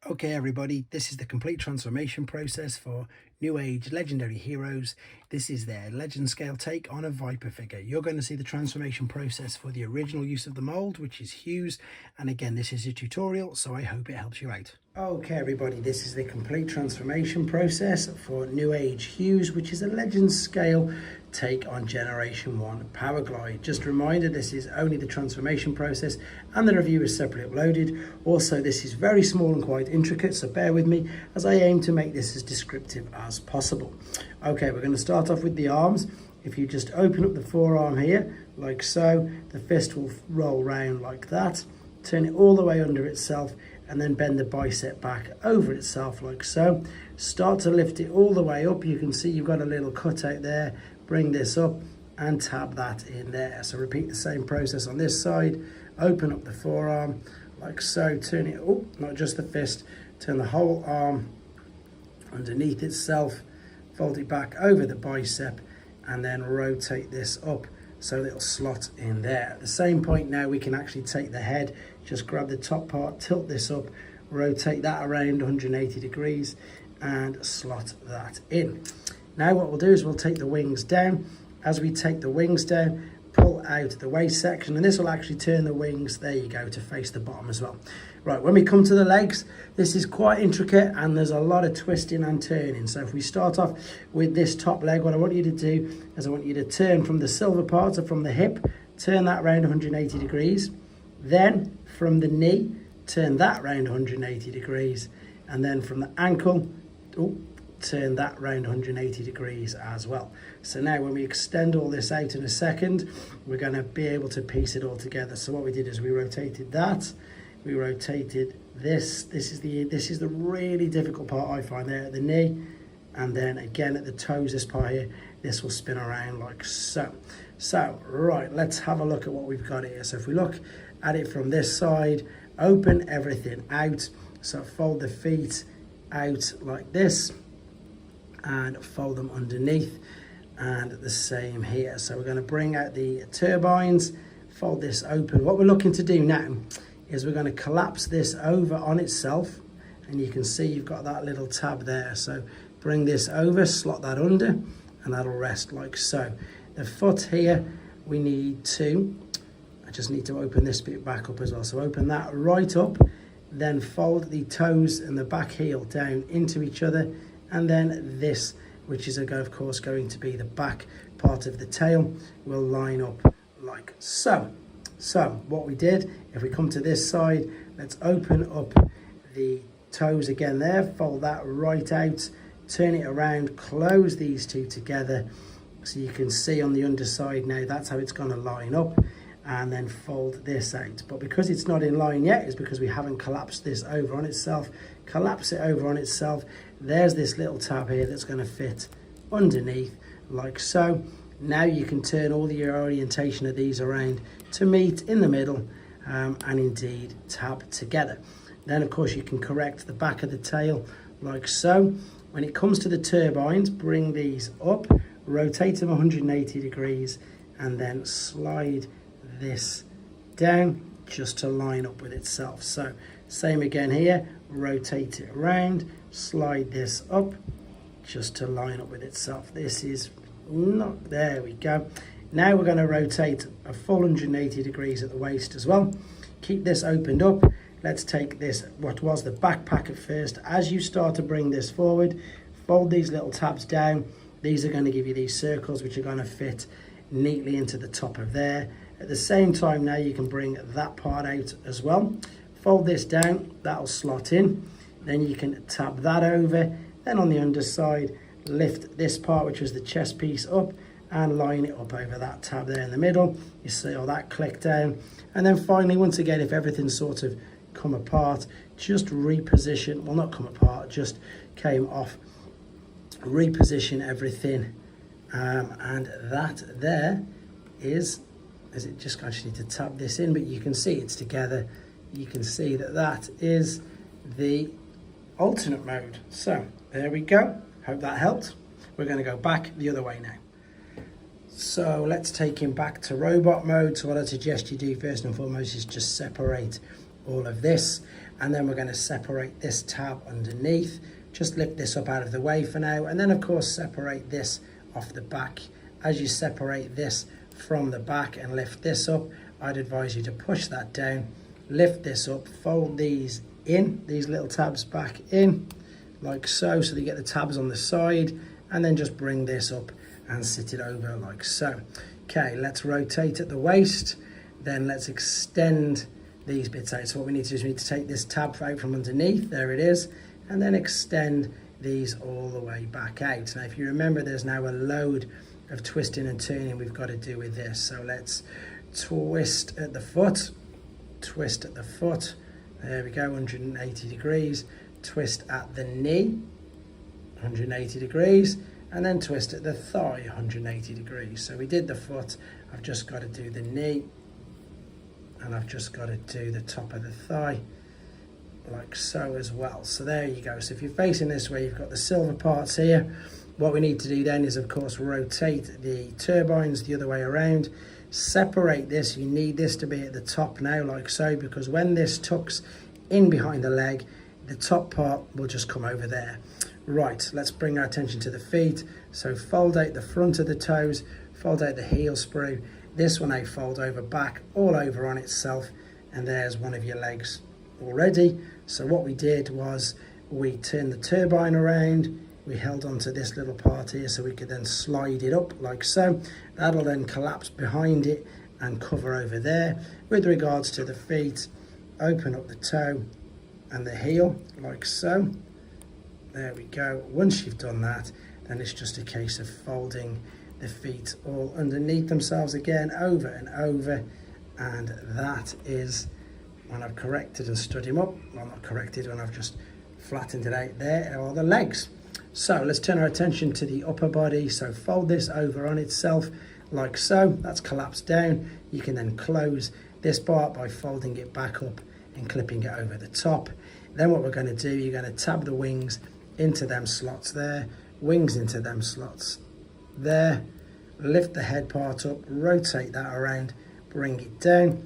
Okay everybody, this is the complete transformation process for New Age Legendary Heroes. This is their legend scale take on a Viper figure. You're going to see the transformation process for the original use of the mold, which is Hughes. And again, this is a tutorial, so I hope it helps you out. Okay everybody, this is the complete transformation process for New Age Hughes, which is a legend scale take on Generation 1 Powerglide. Just a reminder, this is only the transformation process and the review is separately uploaded. Also, this is very small and quite intricate, so bear with me as I aim to make this as descriptive as possible. Okay, we're going to start off with the arms. If you just open up the forearm here, like so, the fist will roll round like that, turn it all the way under itself, and then bend the bicep back over itself like so. Start to lift it all the way up. You can see you've got a little cutout there. Bring this up and tap that in there. So repeat the same process on this side. Open up the forearm like so. Turn it up, not just the fist. Turn the whole arm underneath itself. Fold it back over the bicep and then rotate this up so that it'll slot in there. At the same point now we can actually take the head, just grab the top part, tilt this up, rotate that around 180 degrees and slot that in. Now what we'll do is we'll take the wings down. As we take the wings down, pull out the waist section, and this will actually turn the wings, there you go, to face the bottom as well. Right, when we come to the legs, this is quite intricate and there's a lot of twisting and turning. So if we start off with this top leg, what I want you to do is I want you to turn from the silver part, so from the hip, turn that around 180 degrees. Then from the knee, turn that around 180 degrees. And then from the ankle, turn that round 180 degrees as well. So now when we extend all this out in a second, we're going to be able to piece it all together. So what we did is we rotated that, we rotated this. This is the really difficult part I find there at the knee, and then again at the toes, this part here, this will spin around like so. So right, let's have a look at what we've got here. So if we look at it from this side, open everything out. So fold the feet out like this and fold them underneath, and the same here. So we're going to bring out the turbines, fold this open. What we're looking to do now is we're going to collapse this over on itself, and you can see you've got that little tab there. So bring this over, slot that under, and that'll rest like so. The foot here, we need to, I just need to open this bit back up as well. So open that right up, then fold the toes and the back heel down into each other, and then this, which is of course going to be the back part of the tail, will line up like so. So what we did, if we come to this side, let's open up the toes again there, fold that right out, turn it around, close these two together. So you can see on the underside now, that's how it's going to line up, and then fold this out. But because it's not in line yet, it's because we haven't collapsed this over on itself. Collapse it over on itself. There's this little tab here that's going to fit underneath like so. Now you can turn all your orientation of these around to meet in the middle, and indeed tab together. Then of course you can correct the back of the tail like so. When it comes to the turbines, bring these up, rotate them 180 degrees, and then slide this down just to line up with itself. So same again here, rotate it around, slide this up just to line up with itself. This is not, there we go. Now we're going to rotate a full 180 degrees at the waist as well. Keep this opened up. Let's take this, what was the backpack at first. As you start to bring this forward, fold these little tabs down. These are going to give you these circles which are going to fit neatly into the top of there. At the same time now you can bring that part out as well. Fold this down, that'll slot in. Then you can tab that over. Then on the underside, lift this part, which was the chest piece, up and line it up over that tab there in the middle. You see all that click down. And then finally, once again, if everything's sort of come apart, just reposition, well not come apart, just came off, reposition everything. And that there is it just, I just need to tap this in, but you can see it's together. You can see that that is the alternate mode. So there we go. Hope that helped. We're going to go back the other way now. So let's take him back to robot mode. So what I suggest you do first and foremost is just separate all of this. And then we're going to separate this tab underneath. Just lift this up out of the way for now, and then of course separate this off the back. As you separate this from the back and lift this up, I'd advise you to push that down, lift this up, fold these in, these little tabs back in, like so, so that you get the tabs on the side, and then just bring this up and sit it over like so. Okay, let's rotate at the waist, then let's extend these bits out. So what we need to do is we need to take this tab out from underneath, there it is, and then extend these all the way back out. Now if you remember, there's now a load of twisting and turning we've got to do with this. So let's twist at the foot, twist at the foot, there we go, 180 degrees, twist at the knee, 180 degrees, and then twist at the thigh, 180 degrees. So we did the foot, I've just got to do the knee, and I've just got to do the top of the thigh, like so as well. So there you go. So if you're facing this way, you've got the silver parts here. What we need to do then is of course rotate the turbines the other way around, separate this. You need this to be at the top now like so, because when this tucks in behind the leg, the top part will just come over there. Right, let's bring our attention to the feet. So fold out the front of the toes, fold out the heel sprue. This one I fold over back, all over on itself, and there's one of your legs already. So what we did was we turned the turbine around, we held onto this little part here so we could then slide it up like so. That'll then collapse behind it and cover over there. With regards to the feet, open up the toe and the heel like so. There we go. Once you've done that, then it's just a case of folding the feet all underneath themselves again, over and over, and that is when I've corrected and stood him up. Well, not corrected, when I've just flattened it out. There are the legs. So let's turn our attention to the upper body. So fold this over on itself like so. That's collapsed down. You can then close this part by folding it back up and clipping it over the top. Then what we're going to do, you're going to tab the wings into them slots there, wings into them slots there, lift the head part up, rotate that around, bring it down,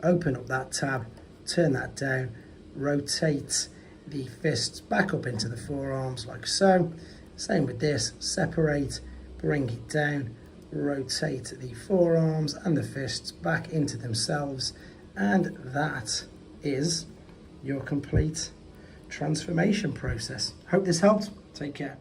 open up that tab, turn that down, rotate the fists back up into the forearms like so. Same with this, separate, bring it down, rotate the forearms and the fists back into themselves, and that is your complete transformation process. Hope this helped. Take care.